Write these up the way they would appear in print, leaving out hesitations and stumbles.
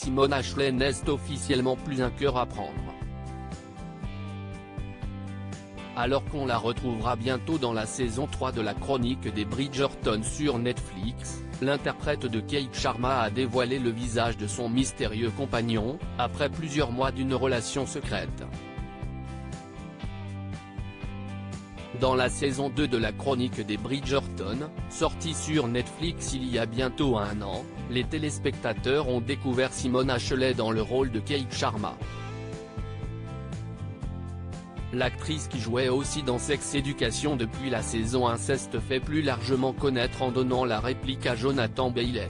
Simone Ashley n'est officiellement plus un cœur à prendre. Alors qu'on la retrouvera bientôt dans la saison 3 de la chronique des Bridgerton sur Netflix, l'interprète de Kate Sharma a dévoilé le visage de son mystérieux compagnon, après plusieurs mois d'une relation secrète. Dans la saison 2 de la chronique des Bridgerton, sortie sur Netflix il y a bientôt un an, les téléspectateurs ont découvert Simone Ashley dans le rôle de Kate Sharma. L'actrice qui jouait aussi dans Sex Education depuis la saison 1 s'est fait plus largement connaître en donnant la réplique à Jonathan Bailey.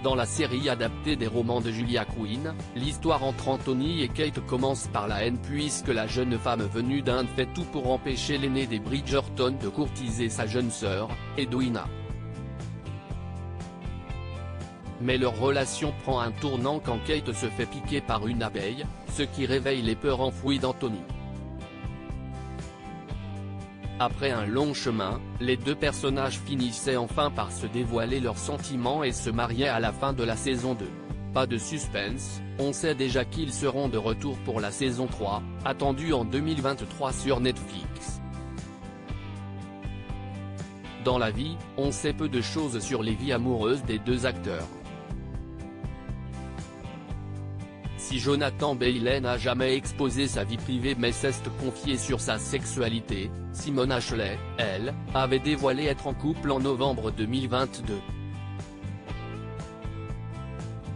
Dans la série adaptée des romans de Julia Quinn, l'histoire entre Anthony et Kate commence par la haine puisque la jeune femme venue d'Inde fait tout pour empêcher l'aîné des Bridgerton de courtiser sa jeune sœur, Edwina. Mais leur relation prend un tournant quand Kate se fait piquer par une abeille, ce qui réveille les peurs enfouies d'Anthony. Après un long chemin, les deux personnages finissaient enfin par se dévoiler leurs sentiments et se mariaient à la fin de la saison 2. Pas de suspense, on sait déjà qu'ils seront de retour pour la saison 3, attendue en 2023 sur Netflix. Dans la vie, on sait peu de choses sur les vies amoureuses des deux acteurs. Si Jonathan Bailey n'a jamais exposé sa vie privée mais s'est confié sur sa sexualité, Simone Ashley, elle, avait dévoilé être en couple en novembre 2022.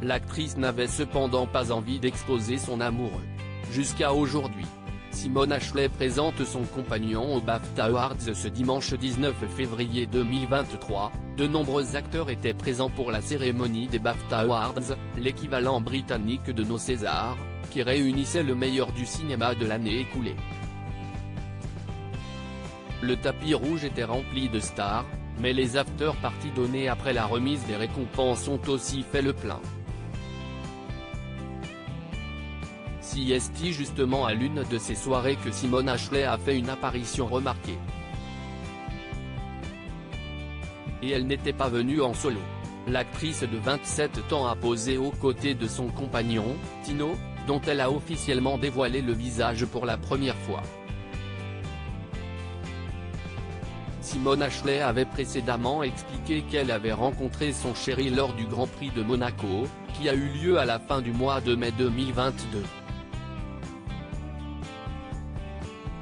L'actrice n'avait cependant pas envie d'exposer son amoureux. Jusqu'à aujourd'hui. Simone Ashley présente son compagnon aux BAFTA Awards ce dimanche 19 février 2023, de nombreux acteurs étaient présents pour la cérémonie des BAFTA Awards, l'équivalent britannique de nos Césars, qui réunissait le meilleur du cinéma de l'année écoulée. Le tapis rouge était rempli de stars, mais les after-parties données après la remise des récompenses ont aussi fait le plein. C'est justement à l'une de ces soirées que Simone Ashley a fait une apparition remarquée. Et elle n'était pas venue en solo. L'actrice de 27 ans a posé aux côtés de son compagnon, Tino, dont elle a officiellement dévoilé le visage pour la première fois. Simone Ashley avait précédemment expliqué qu'elle avait rencontré son chéri lors du Grand Prix de Monaco, qui a eu lieu à la fin du mois de mai 2022.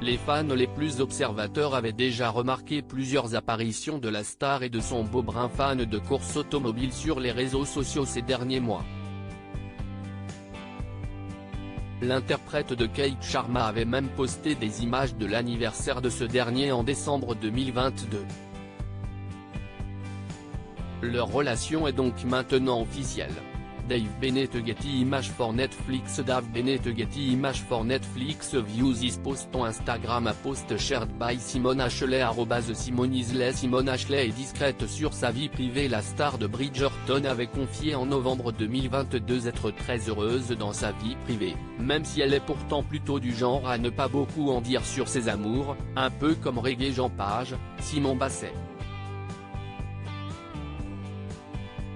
Les fans les plus observateurs avaient déjà remarqué plusieurs apparitions de la star et de son beau brun fan de course automobile sur les réseaux sociaux ces derniers mois. L'interprète de Kate Sharma avait même posté des images de l'anniversaire de ce dernier en décembre 2022. Leur relation est donc maintenant officielle. Dave Bennett Getty Images for Netflix Dave Bennett Getty Images for Netflix Views this post on Instagram a post shared by Simone Ashley @SimoneIsLey Simone Ashley est discrète sur sa vie privée. La star de Bridgerton avait confié en novembre 2022 être très heureuse dans sa vie privée, même si elle est pourtant plutôt du genre à ne pas beaucoup en dire sur ses amours, un peu comme Reggae Jean Page, Simon Basset.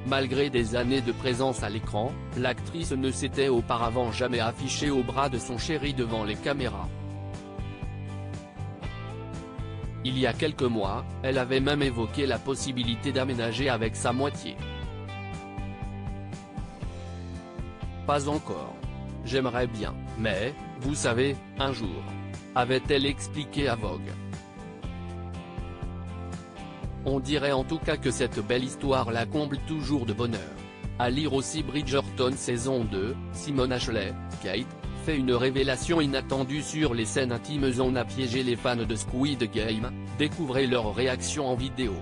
Malgré des années de présence à l'écran, l'actrice ne s'était auparavant jamais affichée au bras de son chéri devant les caméras. Il y a quelques mois, elle avait même évoqué la possibilité d'aménager avec sa moitié. Pas encore. J'aimerais bien, mais, vous savez, un jour. Avait-elle expliqué à Vogue. On dirait en tout cas que cette belle histoire la comble toujours de bonheur. À lire aussi Bridgerton saison 2, Simone Ashley, Kate, fait une révélation inattendue sur les scènes intimes. On a piégé les fans de Squid Game, découvrez leur réaction en vidéo.